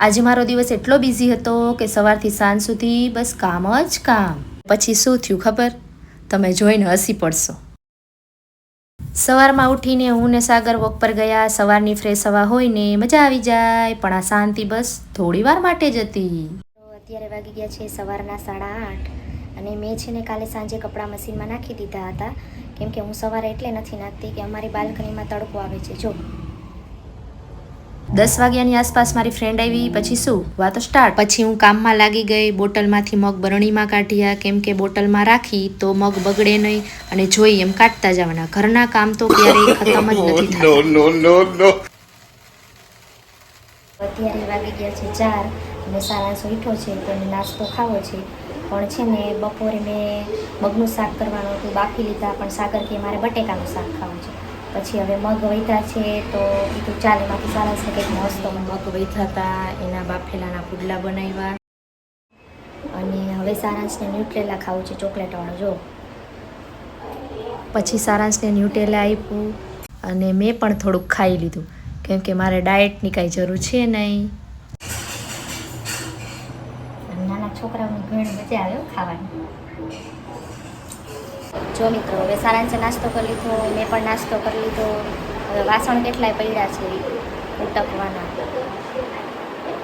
આજે મારો દિવસ એટલો બિઝી હતો કે સવારથી સાંજ સુધી બસ કામ જ કામ. પછી શું થયું ખબર? તમે જોઈને હસી પડશો. સવારમાં ઉઠીને હું ને સાગર વોક પર ગયા. સવારની ફ્રેશ હવા હોય ને મજા આવી જાય, પણ આ શાંતિ બસ થોડી વાર માટે જ હતી. અત્યારે વાગી ગયા છે સવારના 8:30 અને મેં છે ને કાલે સાંજે કપડાં મશીનમાં નાખી દીધા હતા, કેમ કે હું સવારે એટલે નથી નાખતી કે અમારી બાલ્કનીમાં તડકો આવે છે. જો 10 વાગ્યાની આસપાસ મારી ફ્રેન્ડ આવી. પછી શું વાતો સ્ટાર્ટ. પછી હું કામમાં લાગી ગઈ. બોટલમાંથી મગ બરણીમાં કાઢ્યા, કેમ કે બોટલમાં રાખી તો મગ બગડે નહીં અને જોઈ એમ કાઢતા જવાના. ઘરના કામ તો ક્યારેય ખતમ જ નથી થતા. અત્યારે વાગી ગયા છે 4 અને સારાંશ ઉઠ્યો છે તો એને નાસ્તો ખાવો છે. પણ છે ને બપોરે મેં મગનું શાક કરવાનું હતું, બાફી લીધા, પણ સાગર કે મારે બટેકાનું શાક ખાવું છે. પછી હવે મગ વૈધા છે તો કીધું ચાલ એમાંથી સારાંશને કંઈક મસ્ત મગ વૈધા હતા, એના બાફેલાના પુડલા બનાવ્યા. અને હવે સારાંશને ન્યુટ્રેલા ખાવું છે, ચોકલેટવાળો. જો પછી સારાંશને ન્યુટ્રેલા આપ્યું અને મેં પણ થોડુંક ખાઈ લીધું, કેમ કે મારે ડાયટની કાંઈ જરૂર છે નહીં. નાના છોકરાઓની ઘણી મજા આવે ખાવાની. જો મિત્રો, હવે સારાંશે નાસ્તો કરી લીધો, મેં પણ નાસ્તો કરી લીધો. હવે વાસણ કેટલાય પડ્યા છે ઉટકવાના.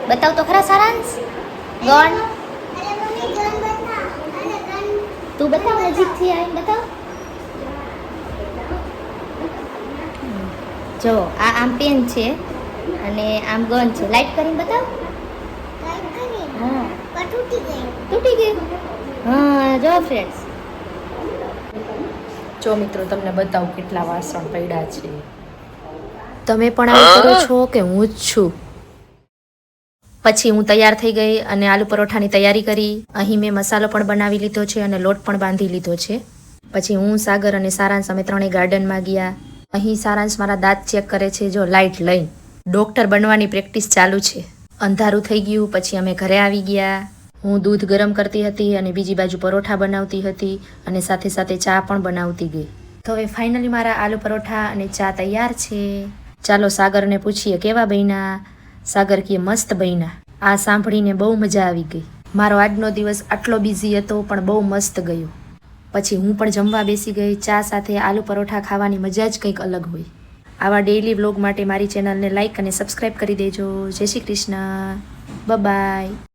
બતાવ તો ખરા સારાંશ. ગણ તું બતાવ, નજીકથી આવીને બતાવ. જો આ આમ પેન છે અને આમ ગન છે. લાઈટ કરીને બતાવ. હા તૂટી ગઈ. હા જો ફ્રેન્ડ્સ, જો મિત્રો તમને બતાવું કેટલા વાસણ પડ્યા છે. તમે પણ આવું કરો છો કે હું જ છું? પછી હું તૈયાર થઈ ગઈ અને આલુ પરોઠાની તૈયારી કરી. અહીં મેં મસાલો પણ બનાવી લીધો છે અને લોટ પણ બાંધી લીધો છે. પછી હું, સાગર અને સારાંશ અમે ત્રણેય ગાર્ડનમાં ગયા. અહીં સારાંશ મારા દાંત ચેક કરે છે, જો લાઇટ લઈ. ડૉક્ટર બનવાની પ્રેક્ટિસ ચાલુ છે. અંધારું થઈ ગયું પછી અમે ઘરે આવી ગયા. હું દૂધ ગરમ કરતી હતી અને બીજી બાજુ પરોઠા બનાવતી હતી અને સાથે સાથે ચા પણ બનાવતી ગઈ. તો હવે ફાઇનલી મારા આલુ પરોઠા અને ચા તૈયાર છે. ચાલો સાગરને પૂછીએ કેવા બન્યા. સાગર કે મસ્ત બન્યા. આ સાંભળીને બહુ મજા આવી ગઈ. મારો આજનો દિવસ આટલો બિઝી હતો પણ બહુ મસ્ત ગયો. પછી હું પણ જમવા બેસી ગઈ. ચા સાથે આલુ પરોઠા ખાવાની મજા જ કંઈક અલગ હોય. આવા ડેઇલી વ્લોગ માટે મારી ચેનલને લાઇક અને સબસ્ક્રાઈબ કરી દેજો. જય શ્રી કૃષ્ણ. બાય.